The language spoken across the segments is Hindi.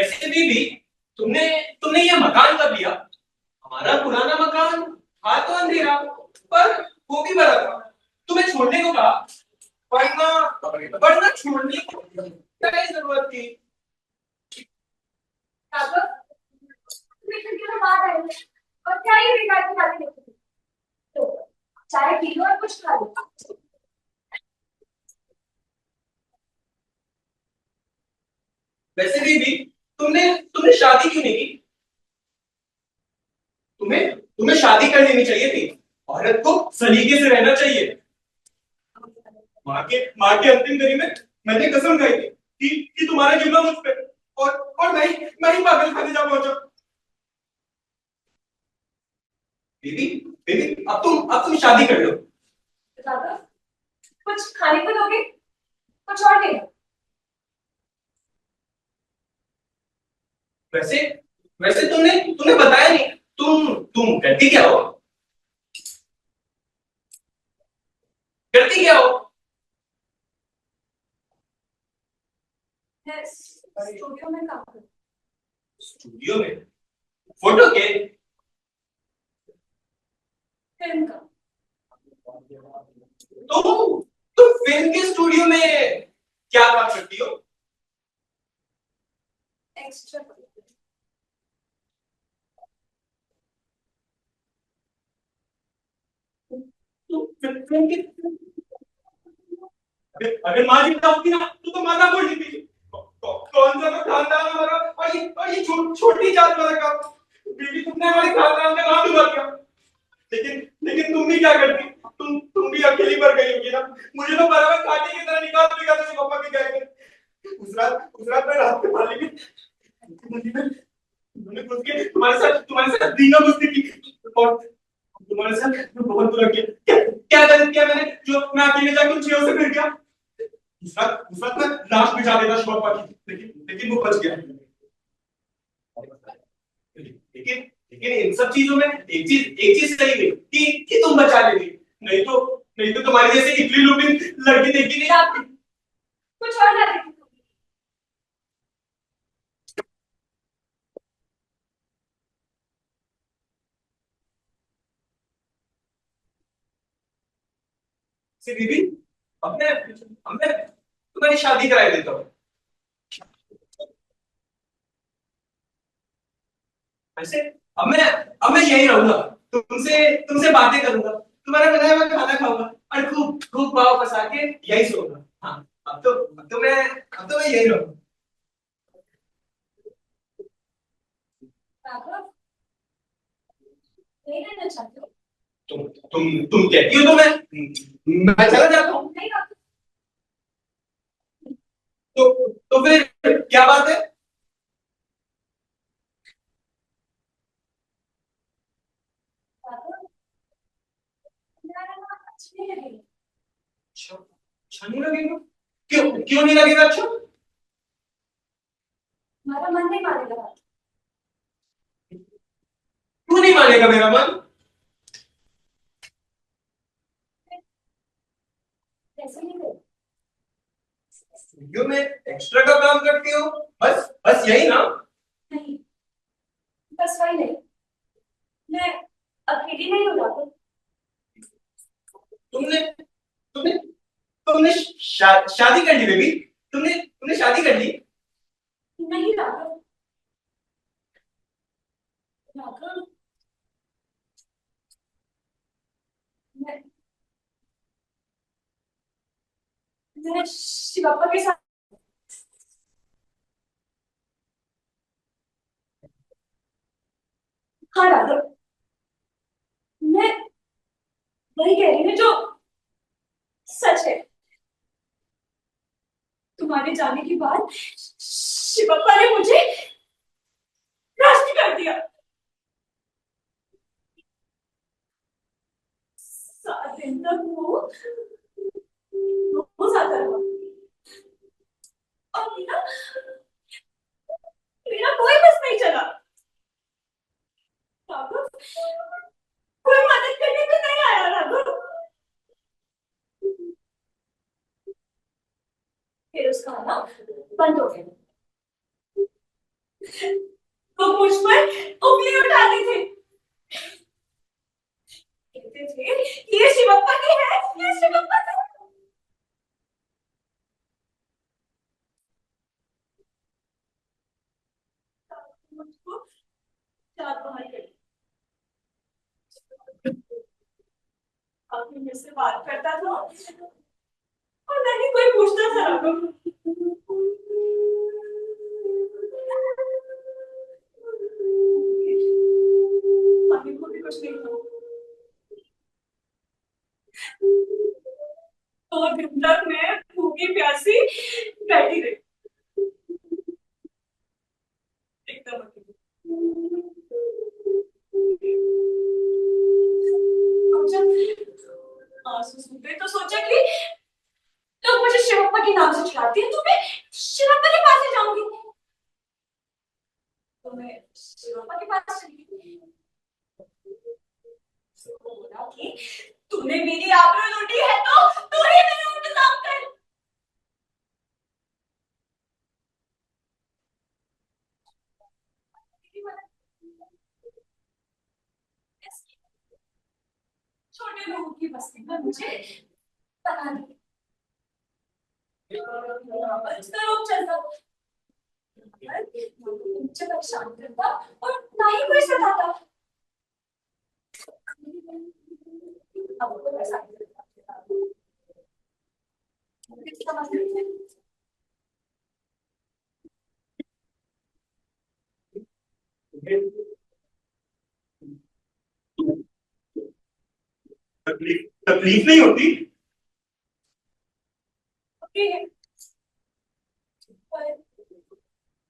वैसे भी तुमने तुमने ये मकान कब लिया? हमारा पुराना मकान था तो अंधेरा, पर वो भी बड़ा था। तुम्हें छोड़ने को कहा, वरना वरना छोड़ने को क्या ही जरूरत थी? राघव, तुम्हें खिड़कियों में बाहर आए हो और क्या ही बेकार की बातें देखी थी। तो चाय पी लो और कुछ खा लो। वैसे भी तुमने तुमने शादी क्यों नहीं की? तुम्हें तुम्हें शादी कर लेनी चाहिए थी। औरत को सलीके से रहना चाहिए। माँ के अंतिम घड़ी में मैंने कसम खाई थी कि तुम्हारा जुम्मा मुझ पे। और मैं ही पागल खाने जा पहुंचा। बेबी, बेबी, अब तुम शादी कर लो। राघव, कुछ खाने को दोगे? कुछ और ले लो। वैसे वैसे तुमने तुमने बताया नहीं। तुम करती क्या हो? करती क्या हो? मैं स्टूडियो में काम करूँ। स्टूडियो में? फोटो के? फिल्म का। तुम फिल्म के स्टूडियो में क्या काम करती हो? एक्स्ट्रा। फिल्म के? अगर माँ जिंदा होती ना तो माता बोल देती। कौन सा तो खानदान हमारा, और ये छोटी जात वाला काम। बीवी, तुमने हमारे खानदान का नाम डुबा दिया। लेकिन तुम भी क्या करती? तुम भी अकेली मर गई होगी ना। मुझे तो बराबर कांटे की तरह निकाल दिया था पापा के गए थे। उस रात मैं रात के पाली में उन्होंने घुस के तुम्हारे साथ दीना बुझती की। और तुम्हारे साथ बहुत बुरा किया। क्या गलत किया मैंने जो मैं अकेले जाके उन चीजों से फिर गया? उस वक्त मैं लाश बिछा देता शिवप्पा की, लेकिन वो बच गया। लेकिन इन सब चीजों में एक चीज सही है कि तुम बचा लेगी। नहीं तो तुम्हारी जैसे इतनी लुपिन लड़की देखी नहीं आपकी। कुछ और ला देती हूँ। सी बीबी, हमने हमने तुम्हारी शादी कराई देता हूँ। वैसे अब मैं यही रहूंगा। तुमसे तुमसे बातें करूंगा, तुम्हारा बनाया हुआ खाना खाऊंगा, और खूब खूब पाव पसा के यही सोऊंगा। हाँ, अब तो मैं यही रहूंगा। राघव, नहीं रहना चाहते हो? तुम कहती हो तो मैं चला जाता हूँ। नहीं राघव। तो फिर क्या बात है? राघव, मेरा रहना अच्छा नहीं लगेगा। अच्छा, अच्छा नहीं लगेगा? क्यों क्यों नहीं लगेगा अच्छा? हमारा मन नहीं मानेगा। क्यों नहीं मानेगा मेरा मन? कैसे नहीं करें? स्टूडियो में एक्स्ट्रा का काम करती हो? बस बस यही ना? नहीं, बस वही नहीं। मैं अकेली नहीं हो राघव। तुमने तुमने तुमने शादी कर ली बेबी। तुमने तुमने शादी कर ली? नहीं राघव। राघव, मैं मैं शिवप्पा के साथ। हाँ राघव, मैं वही कह रही हूँ जो सच है। तुम्हारे जाने के बाद शिवप्पा ने मुझे रास्ते कर दिया। 7 दिन तक वो रोज आता रहा और मेरा मेरा कोई बस नहीं चला। राघव, कोई मदद करने को नहीं आया राघव। फिर उसका आना बंद हो गया। तो मुझ पर उंगली उठाते थे, कहते थे ये शिवप्पा की है, ये शिवप्पा की है। मुझको चार बाहर कर, आखिर मेरे से बात करता था और नहीं कोई पूछता था राघव। मम्मी को भी कुछ नहीं था, तो दिन तक मैं भूखी प्यासी बैठी रही, एकदम अकेली। अब जब आंसू सूखे तो सोचा कि लोग मुझे शिवप्पा के नाम से चिढ़ाते हैं, तो मैं शिवप्पा के पास ही जाऊंगी। तो मैं शिवप्पा के पास चली गई। उसको बोला कि तूने मेरी आबरू लूटी है तो तू ही मेरा इंतजाम कर। छोटे लोगों की बस्ती पर मुझे बना दी, उसका रोग चलता, मुझे परेशान करता और ना ही कोई सताता। अब वो ऐसा समझ नहीं। तकलीफ तकलीफ नहीं होती। ओके है, पर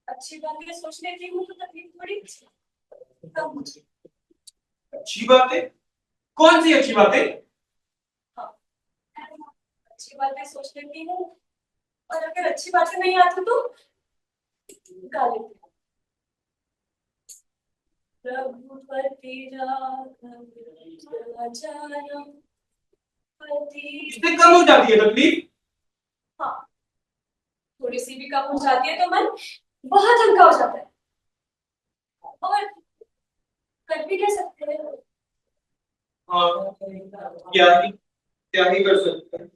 अच्छी बात है सोच लेती हूँ तो तकलीफ थोड़ी कम मुझे। अच्छी बात है? कौन सी अच्छी बात है? हाँ, अच्छी बातें सोच लेती हूँ और अगर अच्छी बातें नहीं आती तो गा लेती हूँ। रघुपति राघव राजा पति। इससे कम हो जाती है तकलीफ। हाँ, थोड़ी सी भी कम हो जाती है तो मन बहुत हल्का हो जाता है, और कर भी कह सकते हैं। हाँ, क्या ही कर सकते हैं।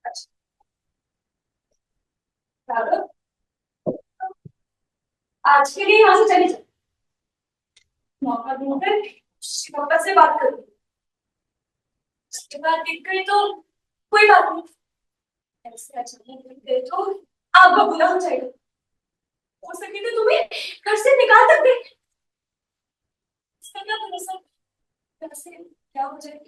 अच्छा, राघव, आज के लिए यहाँ से चली जाओ, मौका ढूंढकर शिवप्पा से बात करूँ, उसके बाद दिख गई तो कोई बात नहीं, ऐसे अचानक दिख गई तो आपका बुरा हो जाएगा, हो सके तो तुम्हें घर से निकाल तक दे। इसका क्या भरोसा घर से क्या हो जाए।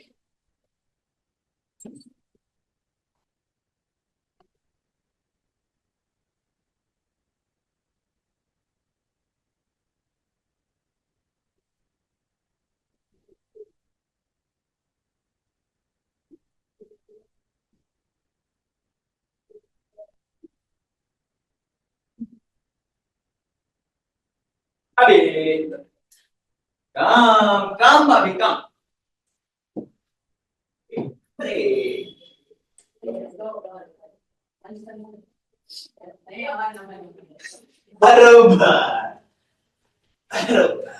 अरे काम काम भाभी काम। अरे बरोबर बरोबर।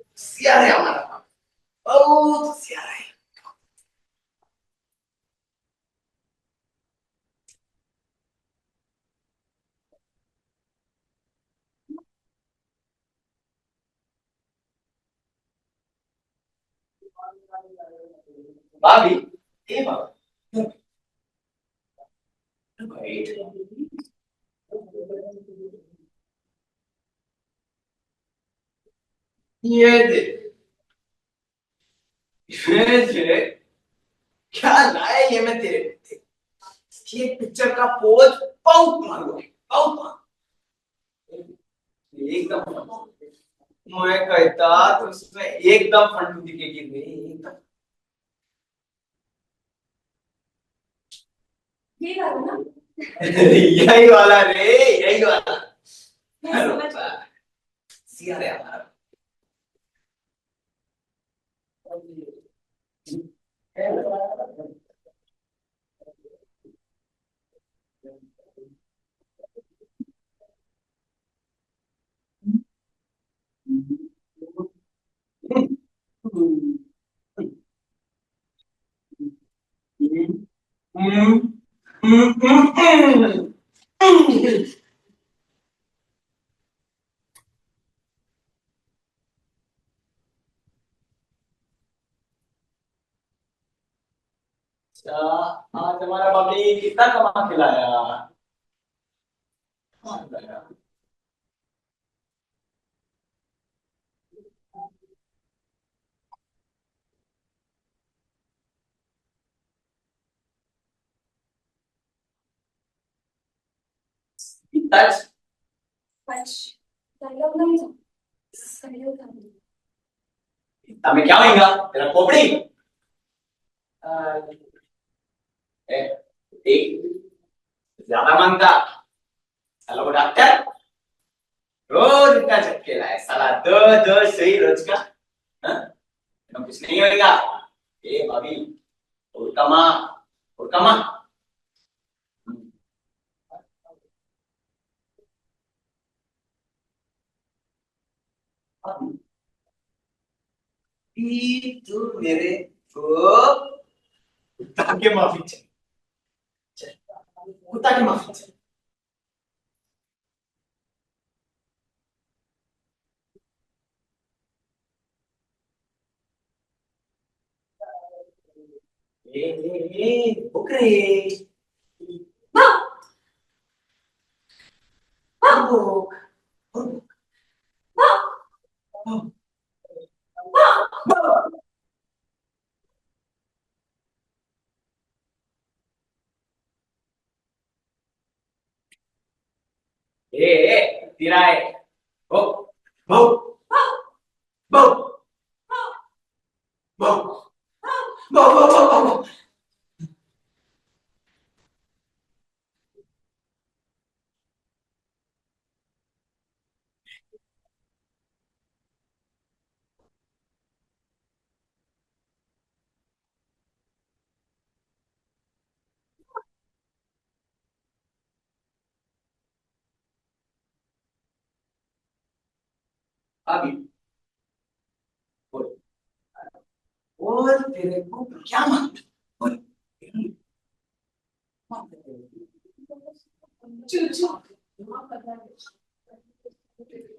होशियार है हमारा काम, बहुत होशियार है। भाभी, ए भाभी, वेट। ये देख, ये देख, क्या लाया ये मैं तेरे लिए। ये पिक्चर का पोज बहुत मारो, बहुत मारो, एकदम। मैं कहता तो उसमें एकदम फंटू दिखेगी रे, एकदम। ये वाला ना, यही वाला रे, यही वाला। मैं समझ गई। सिया रे हमारा। अच्छा, आज हमारा बबली कितना कमा के लाया? हाँ, लाया। टच। पंच डायलॉग नहीं था, सहयोग था। इतना में क्या होगा तेरा खोपड़ी? ए, एक ज्यादा मांगता। हेलो डॉक्टर, रोज इतना झटके लाए साला, दो दो सही रोज का। हाँ? कुछ नहीं होगा। ए भाभी, और कमा, और कमा। तू मेरे को कुत्ता के माफी चाहिए, कुत्ता की माफी चाहिए। भूख रही हाँ, हाँ, भूख, हाँ, हाँ। तेरा है। भूख, भूख, भूख, भूख, भूख, भूख, भूख। अभी बोल, बोल तेरे को क्या मांगता? बोल। चूचू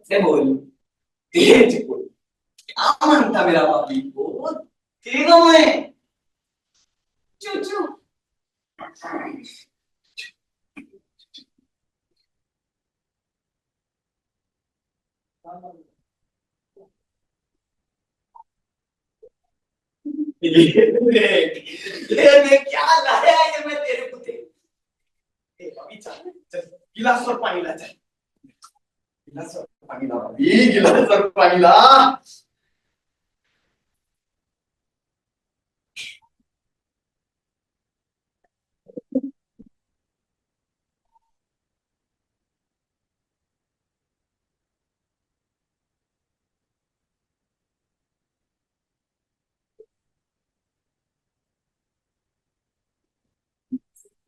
से बोल, तेज बोल। क्या मांगता मेरा भाभी? बोल, तेरा मैं। चूचू ये देख क्या लाया है ये मैं तेरे को दे। भाभी चल, चल गिलास और पानी ला, चल गिलास और पानी ला भाभी, गिलास और पानी ला।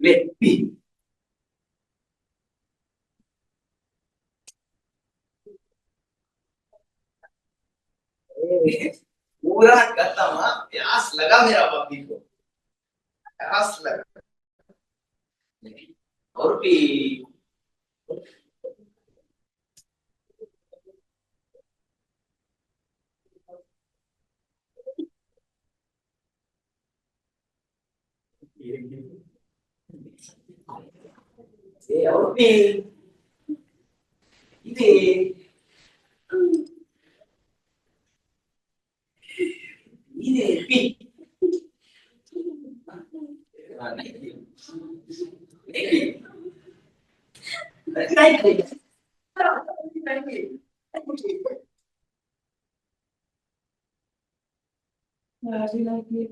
ले पी। पूरा खत्म। हाँ, प्यास लगा मेरा भाभी को, प्यास लगा। और पी। और पी। पी। पी। नहीं पी, नहीं पी, नहीं पी, नहीं पी।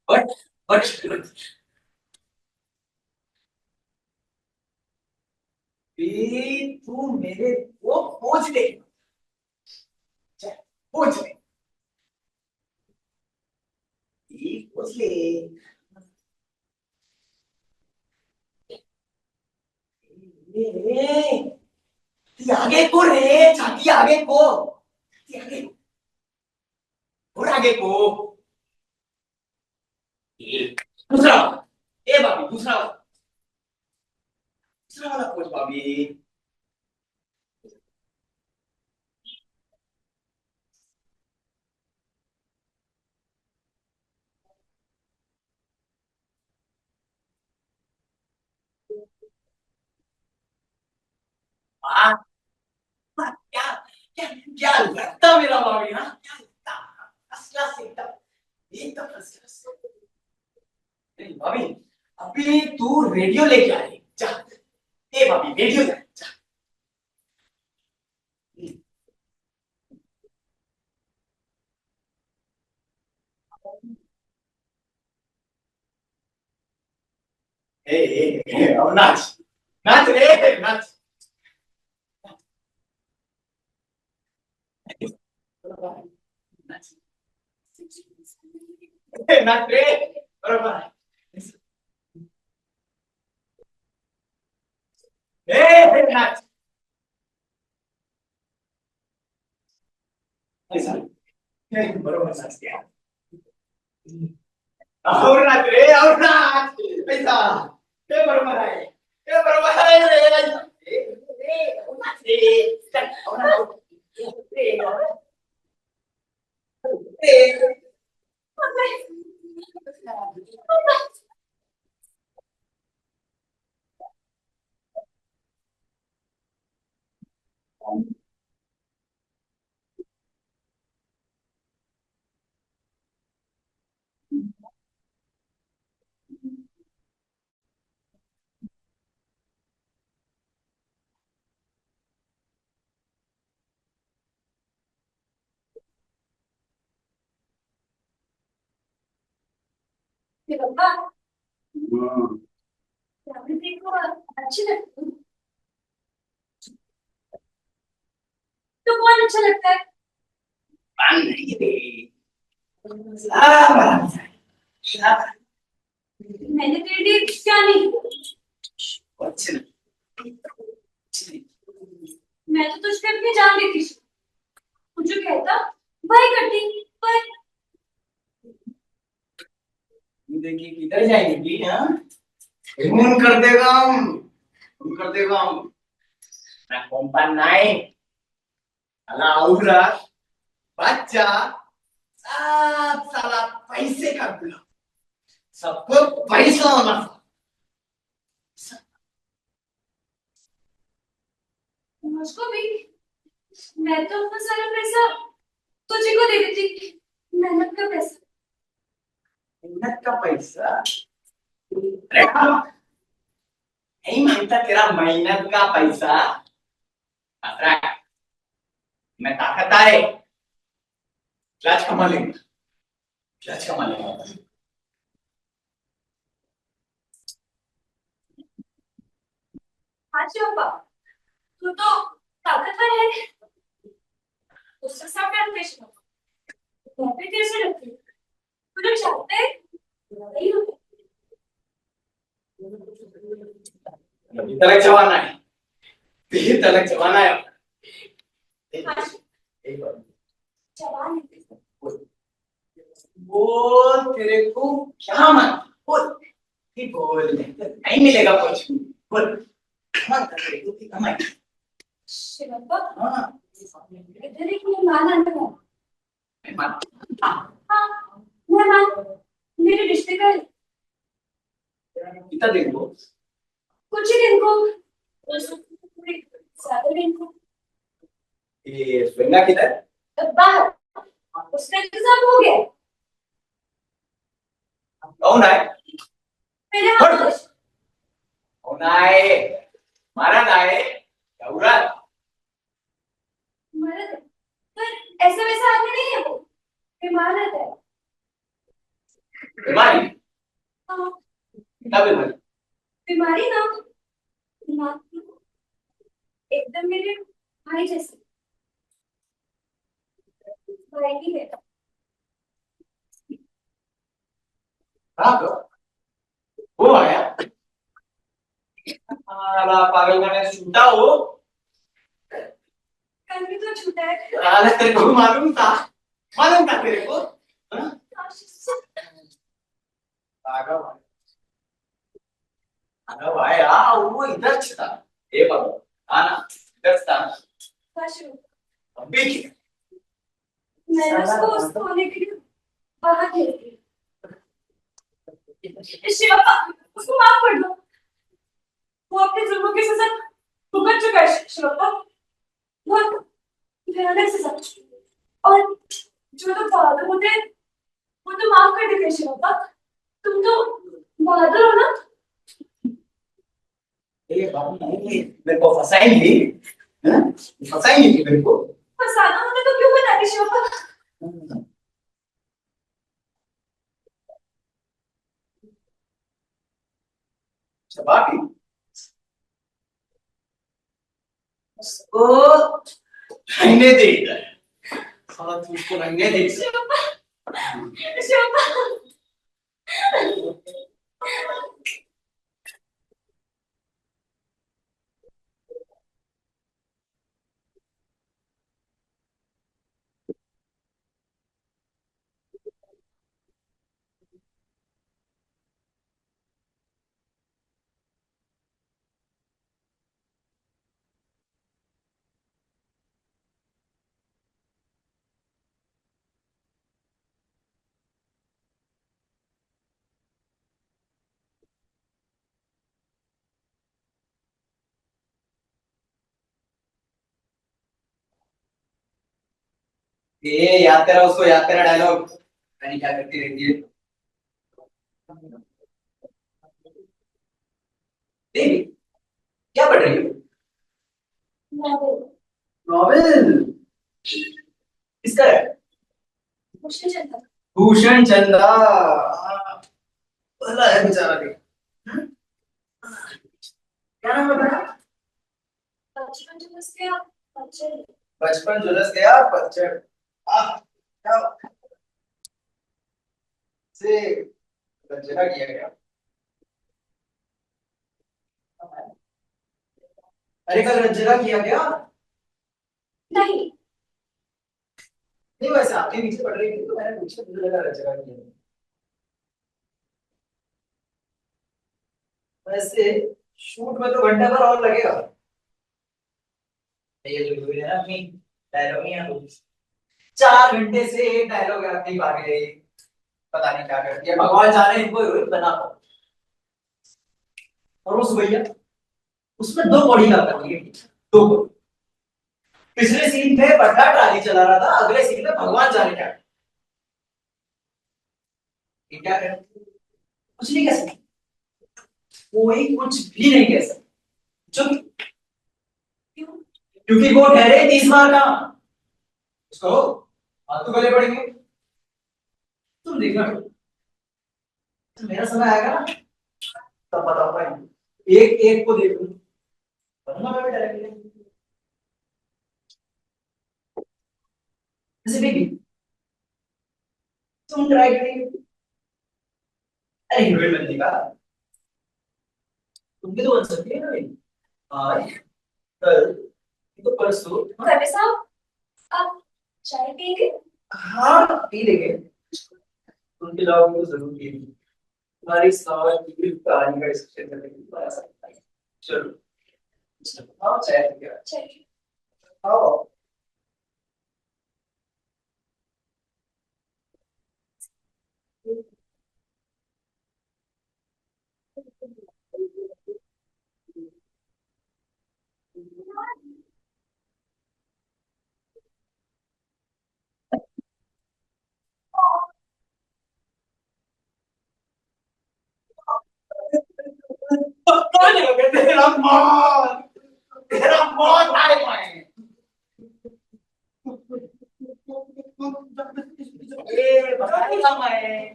बट बट तू मेरे को खोज ले, खोज ले, खोज ले। ए, आगे को रे, छाती आगे को। आगे और आगे को एक दूसरा वाला। ए भाभी दूसरा वाला, दूसरा वाला पोज भाभी। वाह वाह, क्या क्या क्या लगता मेरा भाभी, हाँ क्या लगता, फर्स्ट क्लास एकदम, एकदम फर्स्ट क्लास। नहीं भाभी, अभी तू रेडियो लेके आ रही जा। ए भाभी रेडियो जा जा। अब नाच, नाच रे नाच। नाच नाच रे, बरोबर आहे। नाच बरोबर नाच क्या, और नाच रे और नाच ऐसा, ते बरोबर आहे, ते बरोबर आहे रे और नाच रे, चल और नाच रे। बाबा, देखो अच्छी लगती है। तो कौन अच्छा लगता है? नहीं रे, सारा सारा मैंने तेरे लिए क्या नहीं किया? कुछ नहीं। मैं तो तुझ पे अपनी जान देती थी। तू जो कहता वही करती, पर देखिए किधर जाएंगी, हाँ खून कर देगा हम, खून कर देगा हम ना कॉम्पान नाई अला औरा बच्चा, सब साला पैसे का गुलाम, सबको पैसा होना। मुझको भी, मैं तो अपना सारा पैसा तुझे को दे देती, मेहनत का पैसा। मेहनत का पैसा, अरे हाँ, नहीं मांगता तेरा मेहनत का पैसा। अतरा, मैं ताकत आए क्लच कमा लेंगे, क्लच कमा लेंगे। हाँ जी पापा, तू तो ताकतवर है। उससे सब पेश मैं भी कैसे लगती हूँ? तू लोग चाहते हैं नहीं होते। तलक जवाना है, ये तलक जवाना है। हाँ जी, एक बार जवान है। बोल तेरे को क्या मन, बोल नहीं, बोल नहीं मिलेगा कुछ, बोल मन तेरे को की कमाई। शिवप्पा, हाँ इधर एक मेहमान आने वाला है। मन हाँ, मेहमान मेरे रिश्ते का है। कितना दिन को, कुछ ही दिन को, थोड़ी ज्यादा दिन को। ये स्वेंगा किधर, बाहर उसका इंतजाम हो गया। कौन है, मेरे हाथ कौन है, मारा ना है औरत, मर्द है, पर ऐसा वैसा आदमी नहीं है वो, बीमार रहता है। बीमारी, हाँ, क्या बीमारी, बीमारी ना, दिमाग की, एकदम मेरे भाई जैसे, भाई की है। हाँ तो वो आया, पागल खाने से छूटा हो। कल भी तो छूटा है। अरे तेरे को मालूम था तेरे को, हाँ? आगा भाई, आगा भाई, वो इधर था। ये बाबू, आना इधर था। काशी, अभी क्या? मैंने उसको सोने के लिए बाहर भेज दिया। शिवप्पा, उसको माफ कर दो। वो अपने जुल्मों की सजा भुगत चुका है शिवप्पा। बहुत भयानक सजा। और जो लोग बहादुर होते हैं वो तो माफ कर देते हैं शिवप्पा। तुम तो बहादुर हो ना। ये बाबू नहीं, मेरे को फंसाएंगी, हाँ? फंसाएंगी मेरे को। फंसाना होता तो क्यों बताते शिवप्पा। शबाबी, उसको रहने दे इधर। साला तू उसको रहने दे इधर। शिवप्पा, शिवप्पा। ये याद करा उसको, याद करा डायलॉग। नहीं क्या करती रहती है। देवी, क्या पढ़ रही हो? नॉवेल। नॉवेल? किसका है? भूषण चंद्र। भूषण चंद्रा, हाँ, भला है बेचारा भी। हाँ? क्या नाम बताया? बचपन जो उसके आप बच्चे। बचपन झुलस गया पतझड़। क्या से गजरा किया गया। अरे कल रंजना किया गया। नहीं। नहीं वैसे आपके नीचे पढ़ रही थी तो मैंने पूछा, मुझे लगा रंजना किया गया। वैसे शूट में तो घंटा भर और लगेगा। ये जो हीरोइन है ना अपनी, डायलॉग नहीं है तो 4 घंटे से एक डायलॉग नहीं पा रही है। पता नहीं क्या करती है, भगवान जाने इनको हीरोइन बना पाओ। और उस भैया, उसमें 2 बॉडी कर रही है, 2 बॉडी। पिछले सीन में बड़ा ट्राली चला रहा था, अगले सीन में भगवान जाने क्या ये क्या कर, कुछ नहीं कह सकती, कोई कुछ भी नहीं कह सकता। चुप, क्योंकि वो ठहरे 30 बार का। उसको हाथ तो गले पड़ेंगे। तुम देखना, तो मेरा समय आएगा ना तब बता पाएंगे, एक एक को देखो, वरना मैं भी डायरेक्टली जैसे बेबी तुम ट्राई करिए। अरे हीरोइन बनने का तुम भी तो बन सकती है ना भाई। आज कल तो परसों, हाँ। करवे साहब, आप चाय पिएंगे? हाँ पी लेंगे। उनके अलावा तो जरूर पिएंगे। तुम्हारी सवाल की कहानी का डिस्कशन करने के लिए बड़ा सा time। चलो हाँ चाय पी के चाय। आओ। कौन है तेरा मौत, तेरा मौत आए पाए। ए बताएगा मैं,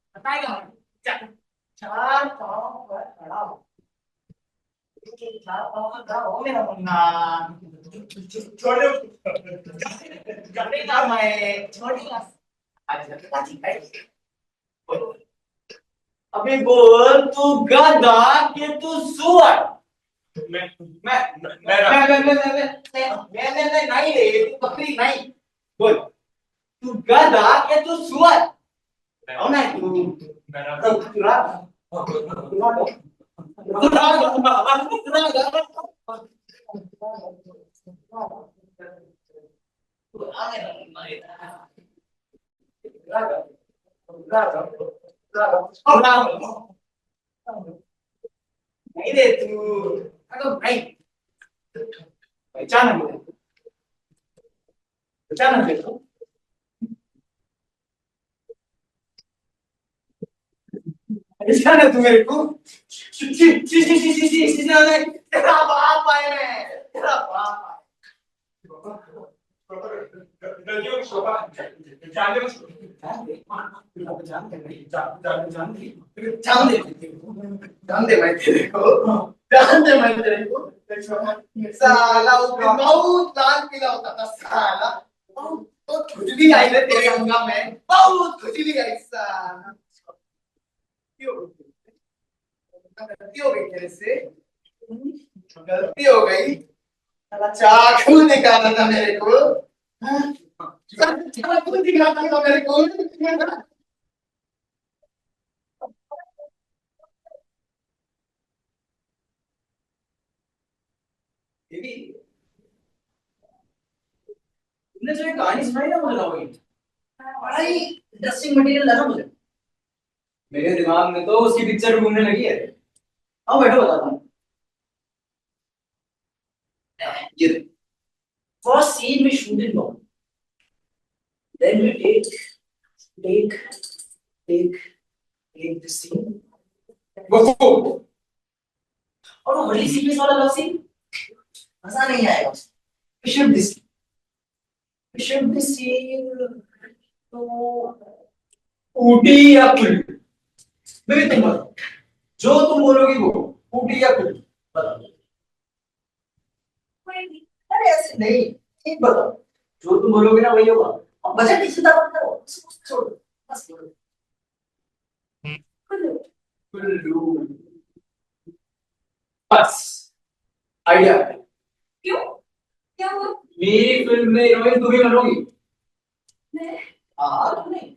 बताएगा मैं। चार पाँव पर खड़ा हो, चार पाँव पर खड़ा हो मेरा मुन्ना। छोड़ो, करेगा मैं, छोड़ेगा। आज लगता ठीक है। अभी बोल तू गधा कि तू सुअर? मैं नहीं रे, तू बकरी नहीं। बोल, तू गधा या तू सुअर? कौन है तू? नहीं रे तू, नहीं पहचान मुझे, पहचान मुझे तू। पहचान है तू मेरे को? She she she she she she she तेरा बाप है मैं, तेरा बाप है। गलतियों की शोभा जानते हो जान दे मैं तेरे को, जान दे मैं तेरे को। साला उस दिन बहुत लाल पीला होता था साला, तो खुजली आई है तेरे अंगा में, बहुत खुजली आई साला। क्यों? गलती हो गई तेरे से, गलती हो गई। साला चाकू दिखाना था मेरे को, हाँ? चाकू दिखाना था मेरे को। बेबी, तुमने जो ये कहानी सुनाई ना मुझे, ना वही बड़ा ही इंटरेस्टिंग मटेरियल लगा मुझे। मेरे दिमाग में तो उसकी पिक्चर घूमने लगी है। हाँ बैठो, बताता हूँ। ये फर्स्ट सीन में शूटिंग हो, then we take take take this scene, वो और वो बड़ी सीरियस वाला लव सीन मजा नहीं आएगा। वी शुड दिस सीन तो ऊटी या कुल्लू, मेरी तुम बताओ, जो तुम बोलोगी वो, ऊटी या कुल्लू, बताओ। कोई नहीं। अरे ऐसे नहीं, ठीक बताओ, जो तुम बोलोगे ना वही होगा। अब बजट की चिंता मत करो, छोड़ दो, बस बोलो। कुल्लू। कुल्लू, बस आइडिया। क्यों? क्या हुआ? मेरी फिल्म में हीरोइन तुम ही बनोगी। मैं? हाँ तुम नहीं,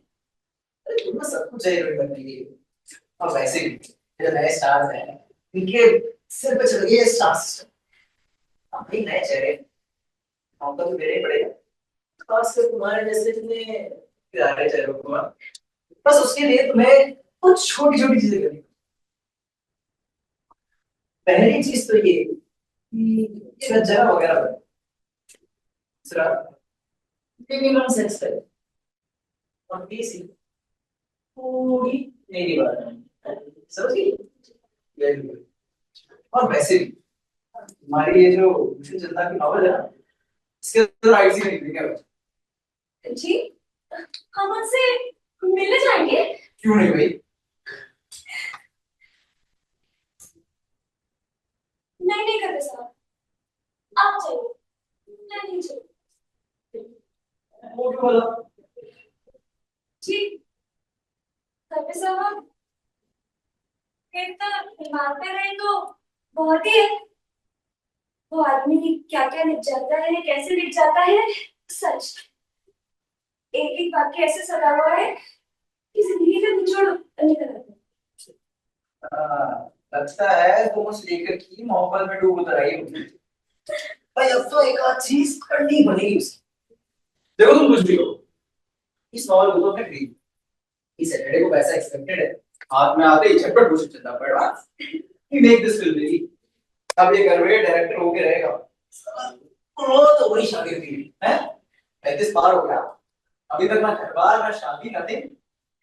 अरे तुम ना सब कुछ है हीरोइन बनने के लिए। और वैसे भी जो नए स्टार्स हैं, इनके सिर पे चढ़ गई है स्टार सिस्टम। अब भाई नए चेहरे, मौका तो देना ही पड़ेगा, खासकर तुम्हारे जैसे इतने प्यारे चेहरों को। बस उसके लिए तुम्हें कुछ छोटी छोटी चीजें करनी। पहली चीज तो ये कि ये जगह वगैरह बने। दूसरा, मिनिमम सेक्स करे। और तीसरी, पूरी मेरी बात है, समझी? Very good. और वैसे भी हमारी ये जो मिशन जनता की नॉवल है ना, इसके अंदर आईसी नहीं लिखी क्या? जी, हम उनसे मिलने जाएंगे। क्यों नहीं भाई? नहीं नहीं करते साहब, आप चाहिए, मैं नहीं चाहिए। वो क्यों बोला? जी करते साहब, इतना दिमाग पे रहे तो बहुत ही है। वो आदमी क्या क्या लिख जाता है, कैसे लिख जाता है, सच एक एक वाक्य ऐसे सदा हुआ है कि जिंदगी का निचोड़ निकल आता है। लगता है तुम उस लेखक की मोहब्बत में डूब उतर आई हो भाई। अब तो एक आध चीज करनी पड़ेगी उसकी। देखो तुम कुछ भी हो, इस नॉवल को तो मैं खरीद, इस सैटरडे को पैसा एक्सपेक्टेड है, हाथ में आते ही झटपट घोषित चलता पड़ा कि मेक दिस फिल्म बेबी। अब ये घर में डायरेक्टर होके रहेगा, वो तो वही शादी हुई है। 35 पार हो गया, अभी तक ना घर बार ना शादी नथिंग।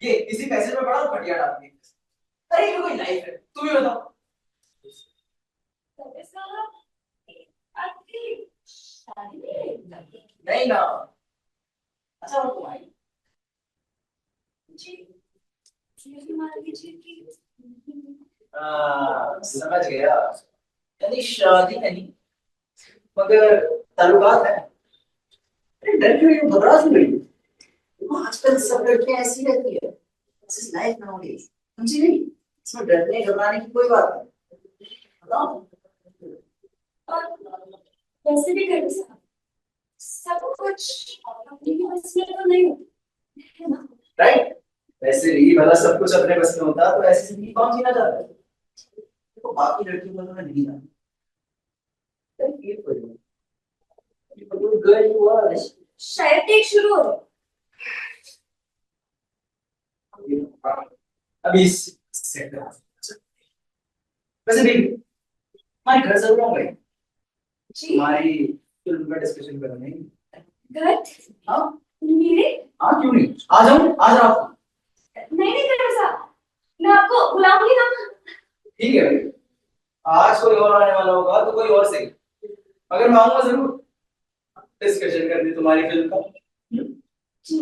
ये इसी पैसे में पड़ा खटिया डाल दी। अरे ये कोई लाइफ है, तुम ही बताओ। करते साहब, आपकी शादी नहीं? नहीं ना, अच्छा वो तुम्हारी। जी जी मान लीजिए कि समझ गया, यानी शादी नहीं मगर ताल्लुकात है। अरे डर क्यों, ये घबरा क्यों रही हो? आजकल सब लड़कियां ऐसी रहती है, दिस इज लाइफ नाउअडेज, समझी नहीं? इसमें डरने घबराने की कोई बात नहीं, बताओ। और वैसे भी घर में सब कुछ अपनी ही बस में तो नहीं होता है ना। राइट। वैसे भी भला सब कुछ अपने बस में होता तो ऐसी जिंदगी कौन जीना चाहता है? तो बाकी लड़कियों को तो मैं नहीं जानता। Girl you are. शायद टेक शुरू हो रहा है। अभी सेट कर। वैसे भी हमारे घर जरूर आऊंगा जी हमारी फिल्म का डिस्कशन करने। घर हाँ मेरे हाँ क्यों नहीं, आ जाऊं आज रात को। नहीं नहीं कर साहब, मैं आपको बुलाऊंगी ना। ठीक है भाई, आज कोई और आने वाला होगा तो कोई और सही, मगर मैं आऊंगा जरूर डिस्कशन करने तुम्हारी फिल्म का। जी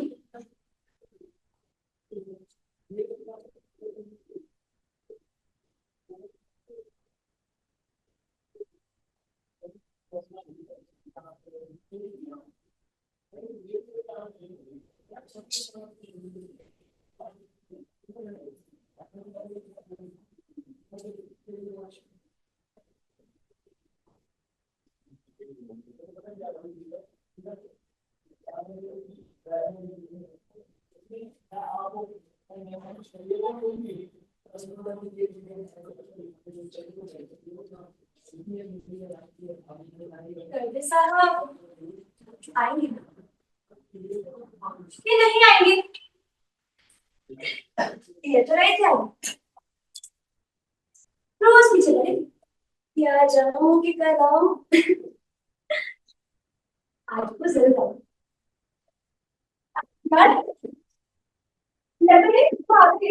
कर साहब आएंगे ना कि नहीं आएंगे? ये तो रहे थे रोज पीछे लगे, क्या जाऊं कि कल आऊं। आज तो जरूर आऊं यार, लग रही बात के।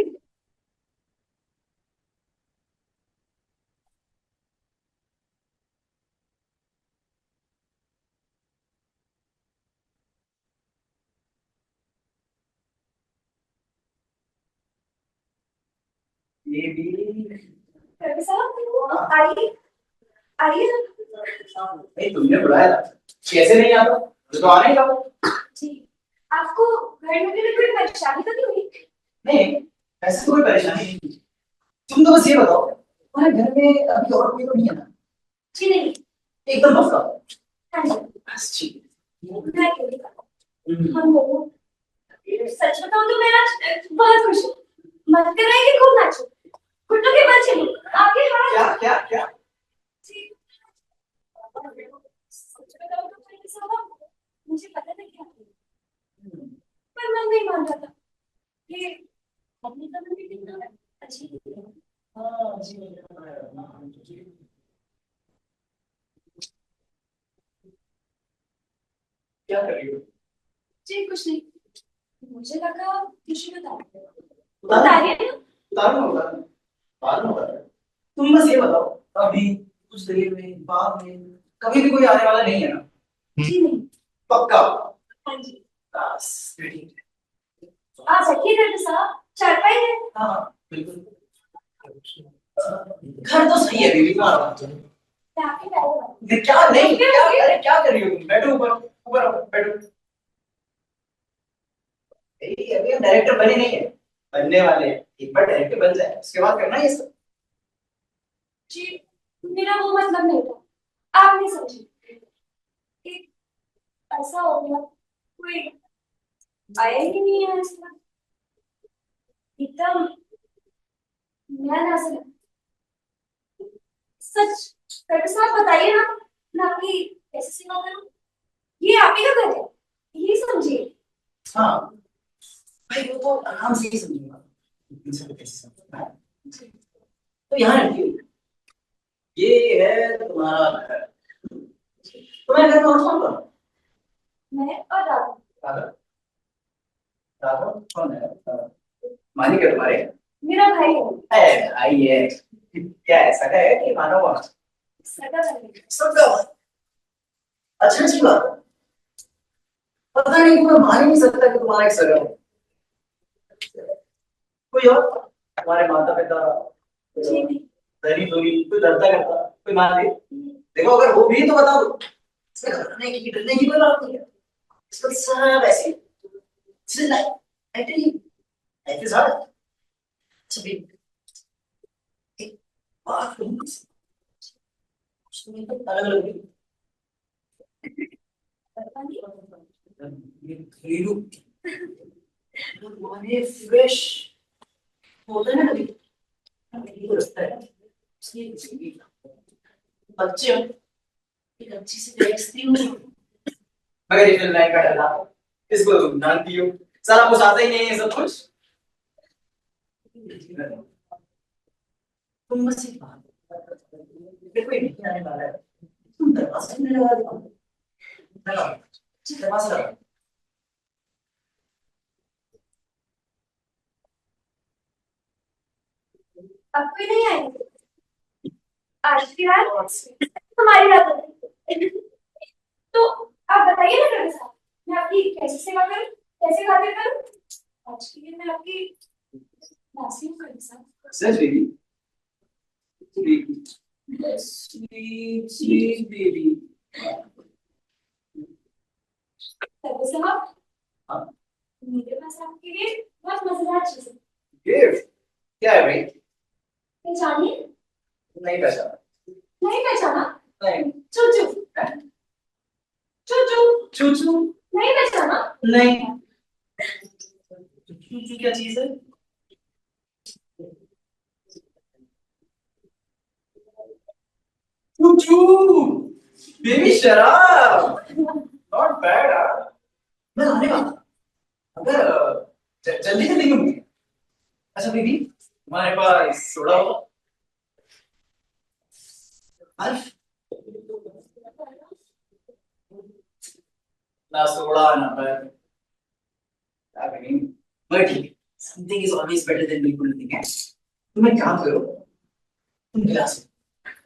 ये भी कर साहब आइए आइए। नहीं, तुमने बुलाया था, कैसे नहीं आता, मुझे तो आना ही था। जी आपको घर में भी कोई परेशानी तो नहीं हुई? नहीं, ऐसे तो कोई परेशानी नहीं। तुम तो बस ये बताओ तुम्हारे घर में अभी और कोई तो नहीं है ना? जी नहीं। एकदम पक्का? हाँ जी बस ठीक है। मैं क्यों नहीं करूँ? हम लोग सच बताऊं तो मैं आज बहुत खुश हूँ। मन कर रहा है कि खूब नाचूं, घुटनों के बल चलूं, आगे हाथ। क्या क्या क्या? जी सच बताऊं तो मेरे साहब मुझे पता था क्या, पर मन नहीं मान रहा था। ये अपनी कदम भी कितना अजीब है। हाँ जी। क्या कर रही हो? जी कुछ नहीं, मुझे लगा खुशी बता उतारो बताइए ना। उतारो उतारो बाद में उतारो। तुम बस ये बताओ, अभी कुछ देर में बाद में कभी भी कोई आने वाला नहीं है ना? जी नहीं। पक्का? हाँ जी बस ठीक है। आप बैठिए डॉक्टर साहब, चारपाई है। हाँ हाँ, बिल्कुल। घर तो सही है बीवी तुम्हारा। मैं आपके पैरों में ये क्या नहीं, रुकिए, क्या रुकिए। अरे क्या कर रही हो तुम? बैठो ऊपर, ऊपर आओ, बैठो। अभी हम डायरेक्टर बने नहीं है, बनने वाले हैं। एक बार डायरेक्टर बन जाए उसके बाद करना ये सब। जी मेरा वो मतलब नहीं था, आप नहीं समझे। एक ऐसा हो गया, कोई आया ही नहीं है इसमें, एकदम नया नया सा। सच डॉक्टर साहब बताइए ना, मैं आपकी कैसे सेवा करूं? ये आप ही का घर है, ये समझिए। हाँ भाई, वो तो आराम से ही समझूंगा, इनसे तो कैसे समझूंगा। तो यहाँ रखिए, ये है तुम्हारा घर। तुम्हारे घर में और कौन कौन है? मैं और राधा। राघव? राघव कौन है? मालिक है तुम्हारे? मेरा भाई है। भाई है? क्या ऐसा है कि मानो वहाँ सगा भाई है। सबका बात। अच्छा अच्छी बात है। पता नहीं, मैं मान ही नहीं सकता कि तुम्हारा एक सगा है। कोई और तुम्हारे माता पिता, जी नहीं। दरी दूरी कोई डरता करता, कोई मान ले? देखो अगर वो भी तो बता दो, इसमें घबराने की डरने की कोई बात नहीं है। इसको सब ऐसे लाइफ इज हार्ड। अच्छा एक बात कहूं, सुनिए तो अलग अलग पता नहीं। ये घरेलू माने फ्रेश होता है ना कभी कभी को लगता है इसलिए बच्चे हो एक अच्छी सी बेइज्जती हुई मगर ये लाइन का डर था इसको जानती हो साला कुछ आता ही नहीं है सब कुछ तुम बस एक बात देखो ये नहीं आने वाला है तुम दरवाजा नहीं लगा दो लगा दरवाजा लगा अब कोई नहीं आएगा आज की रात हमारी रात होगी। तो आप बताइए ना कभी साहब मैं आपकी कैसे सेवा करूं कैसे खातिर करूं आज के लिए मैं आपकी दासी हूं कभी साहब। सच बेबी sweet sweet baby कभी साहब हाँ मेरे पास आपके लिए बहुत मजेदार चीज है गिफ्ट क्या है भाई पहचानिए। नहीं पहचाना नहीं पहचाना नहीं चूचू चूचू चूचू नहीं पहचाना नहीं चूचू क्या चीज है चूचू बेबी शराब नॉट बैड मैं लाने वाला था। अगर जल्दी जल्दी क्यों गई? अच्छा बेबी तुम्हारे पास सोडा हो अल्फ ना सोडा ना पर क्या करेंगे बट ठीक है something is always better than बिल्कुल नथिंग है तुम एक काम करो तुम गिलास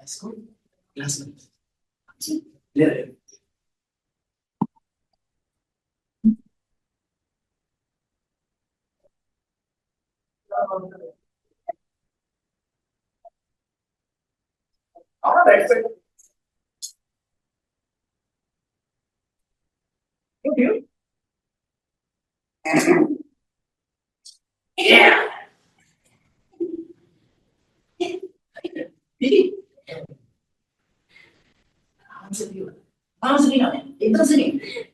इसको गिलास में ले ले हाँ बैठ पे क्यों आराम से पियो आराम से पीना है एकदम से नहीं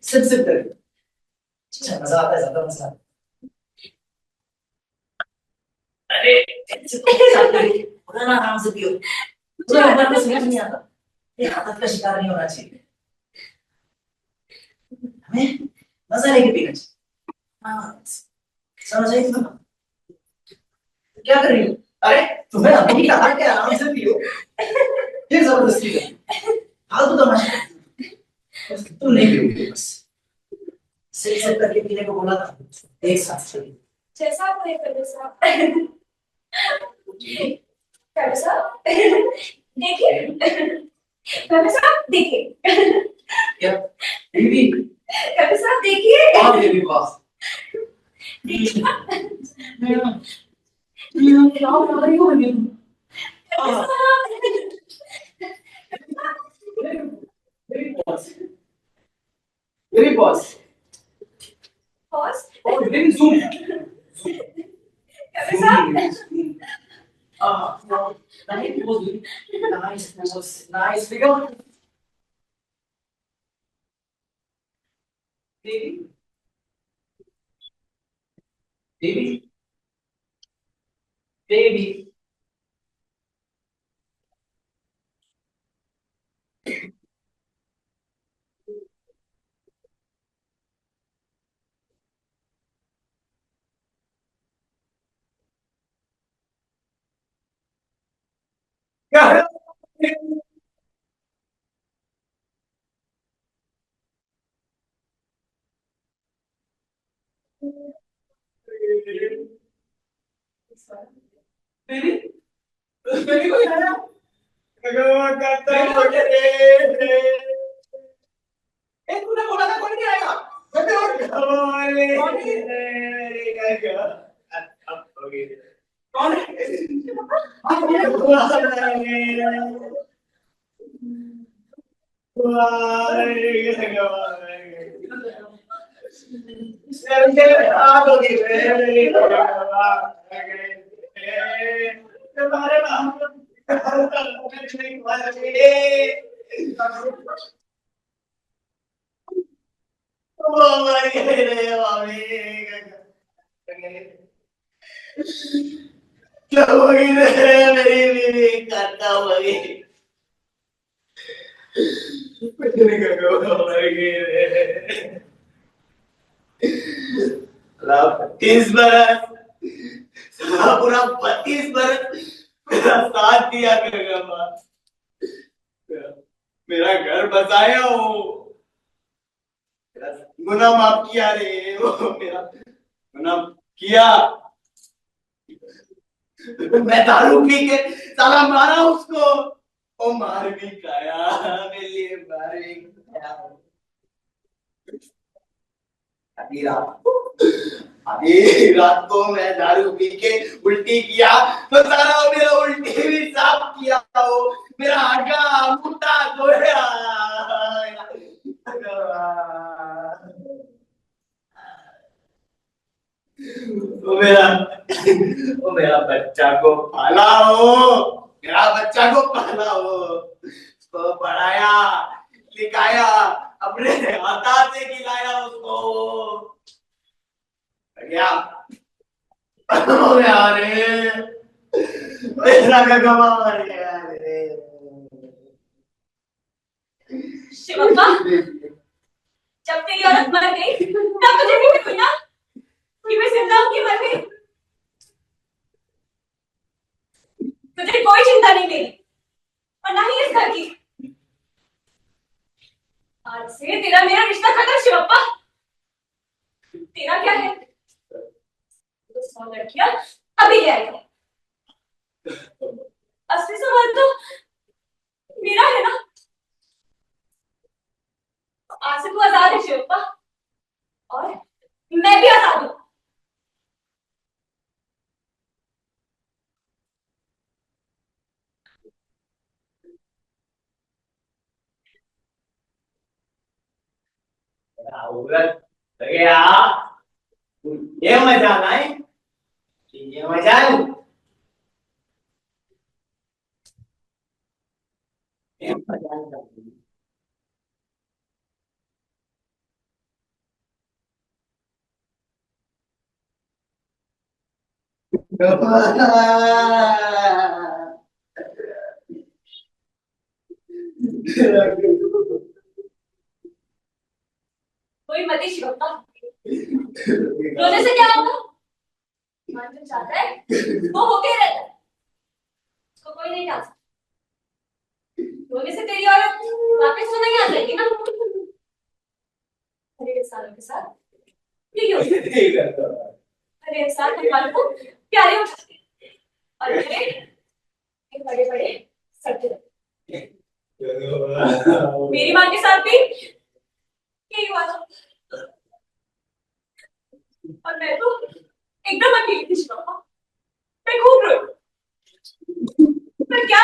सिप कर अच्छा मजा आता है ज्यादा मजा आता है अरे पूरा आराम से पियो पूरा ऊपर में समझ नहीं आता ये आदत का शिकार नहीं होना चाहिए हमें मजा लेके पीना चाहिए हाँ समझ आई तुम क्या कर रही हो अरे तुम्हें अभी कहा कि आराम से पियो फिर जबरदस्ती कर फालतू तमाशा बस तुम नहीं पियोगे बस सिप करके पीने को बोला था एक साथ चलिए जैसा आप कहे कभी साहब कभी साहब देखिए कभी साहब देखिए क्या बेबी कभी साहब देखिए और बेबी बॉस देखिए क्या हो रही हो बेबी कभी साहब baby boss baby boss boss और बेबी जूम कभी साहब nice figure baby baby baby baby baby को आया ए तूने बोला था कौन नहीं आएगा कौन वो मर गए रे मामी। क्या हो गई रे मेरी बीवी काटा हो गई। कुछ नहीं कर वो मर गई रे। 32 बरस पूरा 32 बरस मेरा साथ दिया करेगा माँ। मेरा घर बसाया हो, मेरा गुनाह माफ किया रे। वो मेरा गुनाह किया। मैं दारू पी के साला मारा उसको। वो मार भी खाया मेरे लिए, मार भी खाया। अभी रात को अभी रात को मैं दारू पी के उल्टी किया तो सारा वो मेरा उल्टी भी साफ किया हो। मेरा आगा मुट्ठा धोया। वो मेरा बच्चा को पाला हो। मेरा बच्चा को पाला हो, उसको पढ़ाया लिखाया, अपने हाथा से खिलाया उसको। बढ़िया हो गया रे। मेरा गगवा मर गया रे। शिवप्पा, जब तेरी औरत मर गई तब तुझे फिक्र हुई ना कि मैं जिंदा हूं कि मर गई। तुझे कोई चिंता नहीं मेरी और ना ही इस घर की। आज से तेरा मेरा रिश्ता खत्म शिवप्पा। तेरा क्या है, तो 100 लड़कियां अभी ले आएगा। असली सवाल तो मेरा है ना। आज से तू आजाद है शिवप्पा और मैं भी आजाद हूं। औरत गया ये मजा ना है, ये मजा है। ये मजा है। कोई मत ही शिवप्पा, रोने से क्या होगा। मन जो चाहता है वो होके रहता है, उसको कोई नहीं डाल सकता। रोने से तेरी औरत वापस तो नहीं आ जाएगी ना। हर इंसानों के साथ यही होता है। हर इंसान भगवान को प्यारे हो जाते हैं और मेरे बड़े बड़े सड़ते रहते हैं। मेरी माँ के साथ भी यही हुआ था और मैं तो एकदम अकेली थी शिवप्पा। मैं खूब रोई। मैं क्या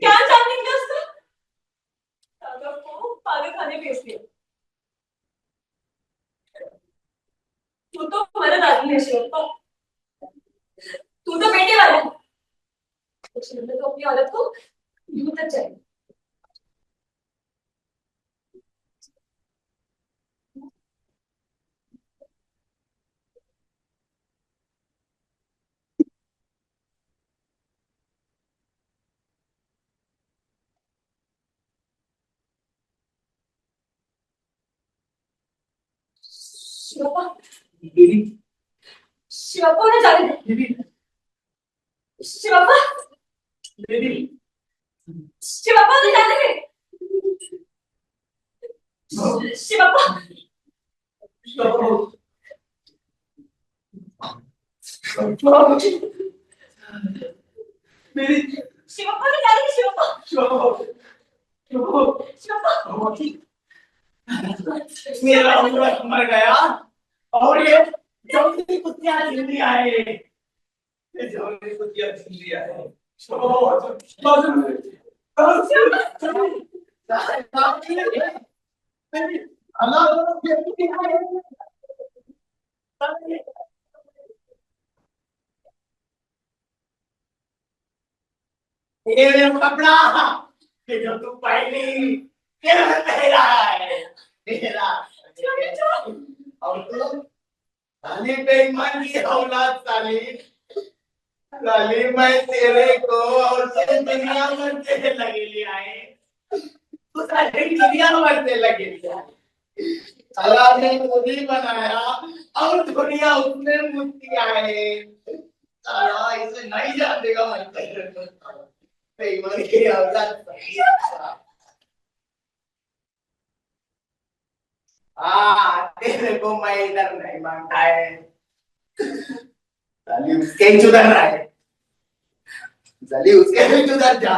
क्या जानती थी उसका। दादा को पागल खाने भेज दिया। तू तो मदद आदमी है शिवप्पा, तू तो बेटे वाला है। कुछ तो अपनी औरत को यूं तक चाहिए। शिवप्पा, शिवप्पा ने जाने दे। शिवप्पा, शिवप्पा ने जाने दे। शिवप्पा, शिवप्पा ने जाने दे। शिवप्पा, मेरा औरत मर गया और ये जंगली कुत्तियां जिंदा है। ये जंगली कुत्तियां जिंदा है। ये कपड़ा कि जो तू पहली तेरा तेरा है तेरा और तू साली बेईमान की औलाद साली साली मैं तेरे को और तुम दुनिया भर से लगे ले आए तू साली दुनिया भर से लगे ले आए अल्लाह ने मुझे बनाया और दुनिया उसने मुझे आए साला इसे नहीं जान देगा मैं तेरे को बेईमान की औलाद तेरे को मैं इधर नहीं मांगता है साली उसके ही उधर रहा है साली उसके ही उधर जा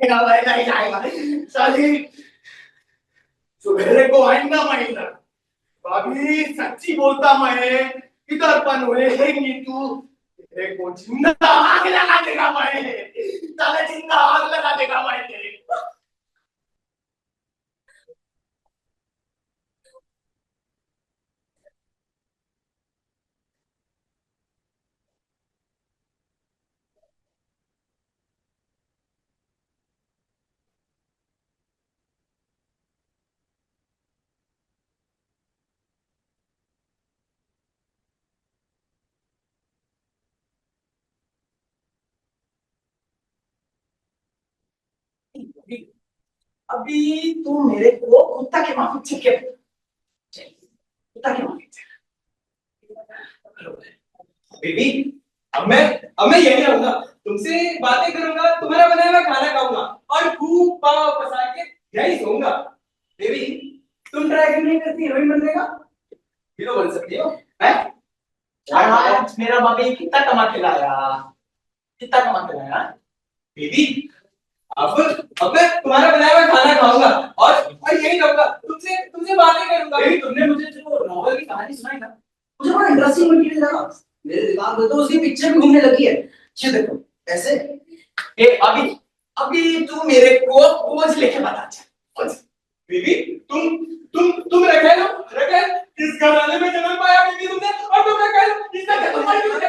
नहीं आएगा साली सुबह को आएगा मैं इधर भाभी सच्ची बोलता मैं इधर पन हुएगी तू तेरे को जिंदा आग लगा देगा मैं साले जिंदा आग लगा देगा मैं तेरे को अभी तू मेरे को कुत्ता के माफी चिपके कुत्ता के माफी बेबी अब मैं यही रहूंगा तुमसे बातें करूंगा तुम्हारा बनाया हुआ खाना खाऊंगा और खूब पाव पसा के यही सोऊंगा बेबी तुम ट्राई क्यों नहीं करती हीरोइन बनने का हीरो बन सकती हो मैं आज मेरा बाबी कितना कमा के लाया बेबी अब मैं तुम्हारा बनाया हुआ खाना खाऊंगा और यही रहूंगा तुमसे तुमसे बातें करूंगा बेबी तुमने मुझे जो नॉवल की कहानी सुनाई ना मुझे बड़ा इंटरेस्टिंग मटेरियल लगा मेरे दिमाग में तो उसकी पिक्चर भी घूमने लगी है ये देखो ऐसे अभी अभी तू मेरे को पोज लेके बता चल बेबी तुम रखेल किस घराने में जन्म पाया बेबी तुमने और तुम रखेल इसका क्या तुम्हारी क्यों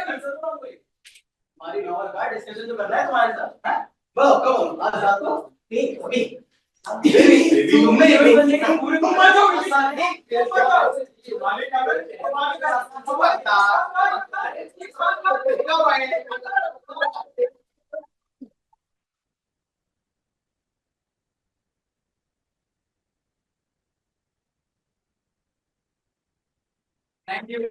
हमारी नॉवल का डिस्कशन जो करना है तुम्हारे साथ हैं वाह कम ऑन आज रात को ठीक अभी बेबी तुमने ये भी बनने का पूरे तुम मत जाओ थैंक यू